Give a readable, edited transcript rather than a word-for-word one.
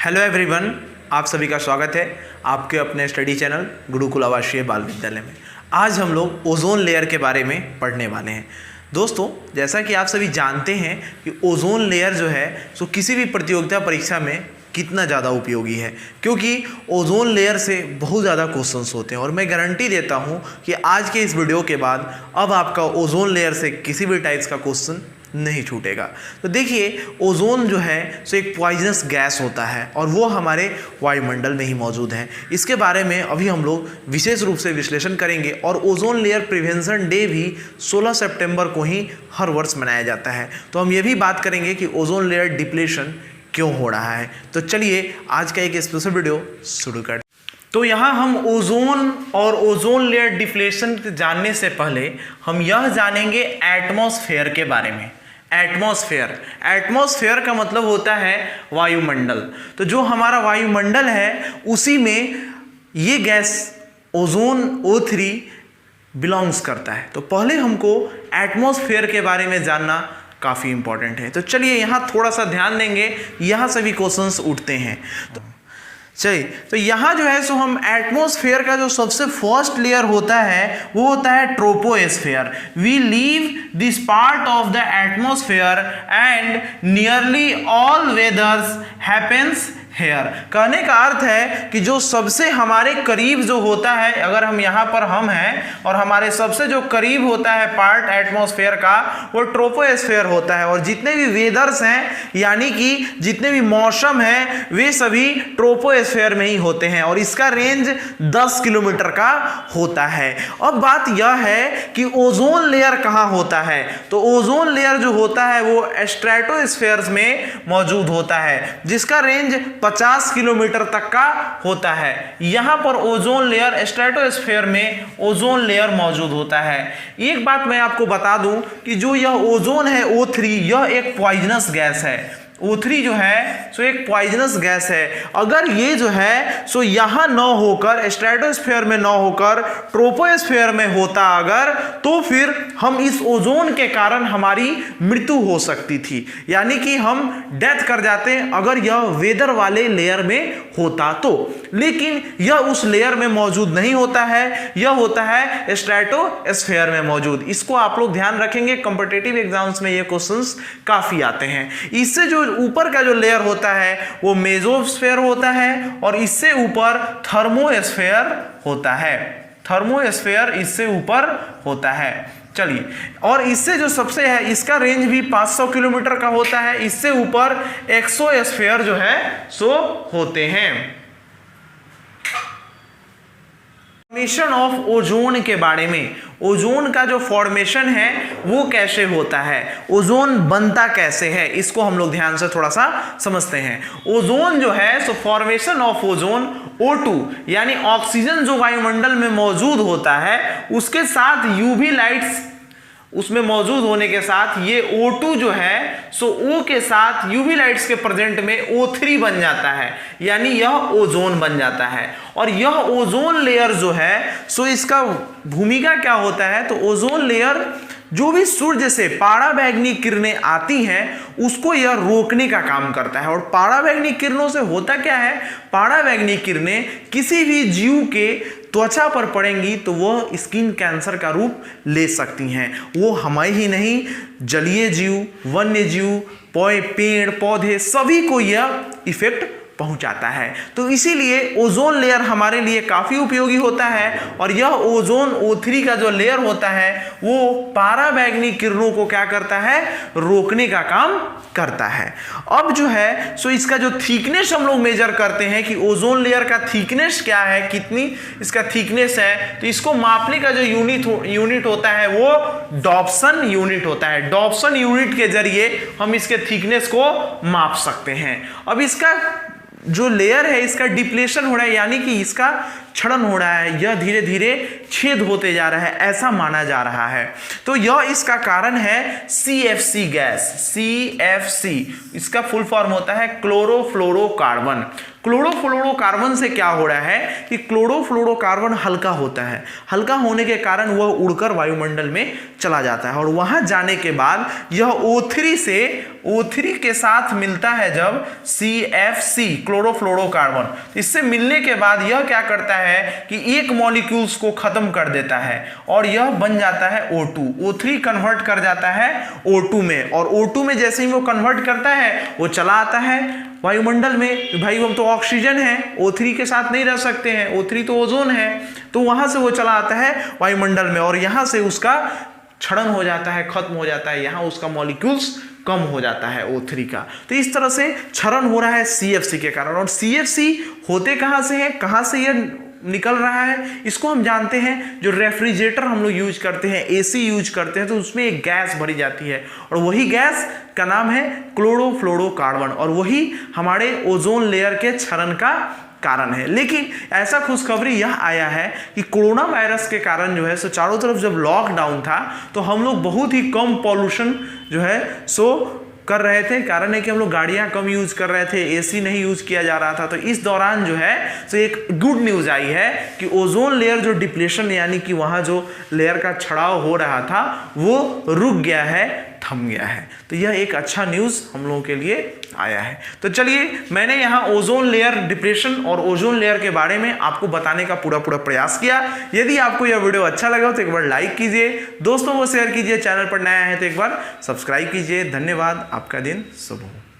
Hello everyone, आप सभी का स्वागत है आपके अपने स्टडी चैनल गुरुकुल आवासीय बाल विद्यालय में। आज हम लोग ओजोन लेयर के बारे में पढ़ने वाले हैं। दोस्तों, जैसा कि आप सभी जानते हैं कि ओजोन लेयर जो है सो किसी भी प्रतियोगिता परीक्षा में कितना ज़्यादा उपयोगी है, क्योंकि ओजोन लेयर से बहुत ज़्यादा क्वेश्चंस होते हैं और मैं गारंटी देता हूं कि आज के इस वीडियो के बाद अब आपका ओजोन लेयर से किसी भी टाइप्स का क्वेश्चन नहीं छूटेगा। तो देखिए, ओजोन जो है सो एक पॉइजनस गैस होता है और वो हमारे वायुमंडल में ही मौजूद है। इसके बारे में अभी हम लोग विशेष रूप से विश्लेषण करेंगे और ओजोन लेयर प्रिवेंशन डे भी 16 सितंबर को ही हर वर्ष मनाया जाता है। तो हम ये भी बात करेंगे कि ओजोन लेयर डिप्लेशन क्यों हो रहा है। तो चलिए आज का एक स्पेशल वीडियो शुरू करते हैं। तो यहाँ हम ओजोन और ओजोन लेयर डिप्लेशन जानने से पहले हम यह जानेंगे एटमॉस्फेयर के बारे में। एटमॉस्फेयर का मतलब होता है वायुमंडल। तो जो हमारा वायुमंडल है उसी में ये गैस ओजोन O3 बिलोंग्स करता है। तो पहले हमको एटमॉस्फेयर के बारे में जानना काफ़ी इंपॉर्टेंट है। तो चलिए यहाँ थोड़ा सा ध्यान देंगे, यहाँ से भी क्वेश्चंस उठते हैं। चलिए, तो यहाँ जो है सो हम एटमॉस्फेयर का जो सबसे फर्स्ट लेयर होता है वो होता है troposphere. We live this part of the atmosphere and nearly all weathers happens here. कहने का अर्थ है कि जो सबसे हमारे करीब जो होता है, अगर हम यहाँ पर हम हैं और हमारे सबसे जो करीब होता है पार्ट एटमॉस्फेयर का वो ट्रोपोस्फेयर होता है। और जितने भी वेदर्स हैं यानी कि जितने भी मौसम हैं वे सभी ट्रोपोस्फेयर में ही होते हैं और इसका रेंज 10 किलोमीटर का होता है। अब बात यह है कि ओजोन लेयर कहाँ होता है। तो ओजोन लेयर जो होता है वो स्ट्रेटोस्फेयर में मौजूद होता है जिसका रेंज 50 किलोमीटर तक का होता है। यहां पर ओजोन लेयर स्ट्रेटोस्फेयर में ओजोन लेयर मौजूद होता है। एक बात मैं आपको बता दूं कि जो यह ओजोन है O3 यह एक पॉइजनस गैस है। O3 जो है सो एक पॉइजनस गैस है। अगर ये जो है सो यहां न होकर स्ट्रेटोस्फेयर में न होकर ट्रोपोस्फेयर में होता अगर, तो फिर हम इस ओजोन के कारण हमारी मृत्यु हो सकती थी, यानी कि हम डेथ कर जाते अगर यह वेदर वाले लेयर में होता तो। लेकिन यह उस लेयर में मौजूद नहीं होता है, यह होता है स्ट्रेटोस्फेयर में मौजूद। इसको आप लोग ध्यान रखेंगे, कॉम्पिटिटिव एग्जाम्स में ये क्वेश्चंस काफी आते हैं। इससे जो ऊपर का जो लेयर होता है वो मेसोस्फेयर होता है और इससे ऊपर थर्मोस्फेयर होता है। थर्मोस्फेयर इससे ऊपर होता है। चलिए, और इससे जो सबसे है इसका रेंज भी 500 किलोमीटर का होता है। इससे ऊपर एक्सोस्फेयर जो है सो होते हैं। फॉर्मेशन ऑफ ओजोन के बारे में, ओजोन का जो फॉर्मेशन है वो कैसे होता है, ओजोन बनता कैसे है, इसको हम लोग ध्यान से थोड़ा सा समझते हैं। ओजोन जो है सो फॉर्मेशन ऑफ ओजोन O2 यानी ऑक्सीजन जो वायुमंडल में मौजूद होता है उसके साथ यूवी लाइट्स उसमें मौजूद होने के साथ ये O2 जो है सो O के साथ यूवी लाइट्स के प्रेजेंट में O3 बन जाता है, यानी यह ओजोन बन जाता है। और यह ओजोन लेयर जो है सो इसका भूमिका क्या होता है, तो ओजोन लेयर जो भी सूर्य से पराबैंगनी किरणें आती हैं उसको यह रोकने का काम करता है। और पराबैंगनी किरणों से होता क्या है, पराबैंगनी किरणें किसी भी जीव के त्वचा पर पड़ेंगी तो वह स्किन कैंसर का रूप ले सकती हैं। वो हमें ही नहीं, जलीय जीव, वन्य जीव, पेड़ पौधे सभी को यह इफेक्ट पहुंचाता है। तो इसीलिए ओजोन लेयर हमारे लिए काफी उपयोगी होता है और यह ओजोन O3 का जो लेयर होता है वो पराबैंगनी किरणों को क्या करता है, रोकने का काम करता है। अब जो है सो इसका जो थिकनेस हम लोग मेजर करते हैं कि ओजोन लेयर का थिकनेस क्या है, कितनी इसका थिकनेस है, तो इसको मापने का जो यूनिट होता है वो डॉप्सन यूनिट होता है। डॉप्सन यूनिट के जरिए हम इसके थिकनेस को माप सकते हैं। अब इसका जो लेयर है इसका डिप्लेशन हो रहा है, यानी कि इसका क्षरण हो रहा है, यह धीरे धीरे छेद होते जा रहा है, ऐसा माना जा रहा है। तो यह इसका कारण है CFC गैस। CFC इसका फुल फॉर्म होता है क्लोरोफ्लोरोकार्बन। क्लोरोफ्लोरोकार्बन से क्या हो रहा है कि क्लोरोफ्लोरोकार्बन हल्का होता है, हल्का होने के कारण वह उड़कर वायुमंडल में चला जाता है और वहां जाने के बाद यह O3 से O3 के साथ मिलता है जब CFC क्लोरोफ्लोरोकार्बन, इससे मिलने के बाद यह क्या करता है कि एक मॉलिक्यूल्स को खत्म कर देता है और यह बन जाता है O2। O3 कन्वर्ट कर जाता है O2 में और O2 में जैसे ही वो कन्वर्ट करता है वो चला आता है वायुमंडल में। भाई हम तो ऑक्सीजन है, O3 के साथ नहीं रह सकते हैं, O3 तो ओजोन है, तो वहां से वो चला आता है वायुमंडल में और यहां से उसका क्षरण हो जाता है, खत्म हो जाता है, यहां उसका मॉलिक्यूल्स कम हो जाता है O3 का। तो इस तरह से क्षरण हो रहा है CFC के कारण। और CFC होते कहां से है, कहां से यह निकल रहा है, इसको हम जानते हैं। जो रेफ्रिजरेटर हम लोग यूज करते हैं, AC यूज करते हैं, तो उसमें एक गैस भरी जाती है और वही गैस का नाम है क्लोरोफ्लोरोकार्बन और वही हमारे ओजोन लेयर के क्षरण का कारण है। लेकिन ऐसा खुशखबरी यह आया है कि कोरोना वायरस के कारण जो है सो चारों तरफ जब लॉकडाउन था तो हम लोग बहुत ही कम पॉल्यूशन जो है सो कर रहे थे। कारण है कि हम लोग गाड़ियां कम यूज कर रहे थे, AC नहीं यूज किया जा रहा था। तो इस दौरान जो है तो एक गुड न्यूज आई है कि ओजोन लेयर जो डिप्लेशन यानी कि वहां जो लेयर का छड़ाव हो रहा था वो रुक गया है, थम गया है। तो यह एक अच्छा न्यूज हम लोगों के लिए आया है। तो चलिए मैंने यहाँ ओजोन लेयर डिप्रेशन और ओजोन लेयर के बारे में आपको बताने का पूरा प्रयास किया। यदि आपको यह वीडियो अच्छा लगा तो एक बार लाइक कीजिए, दोस्तों को शेयर कीजिए, चैनल पर नया है तो एक बार सब्सक्राइब कीजिए। धन्यवाद, आपका दिन शुभ हो।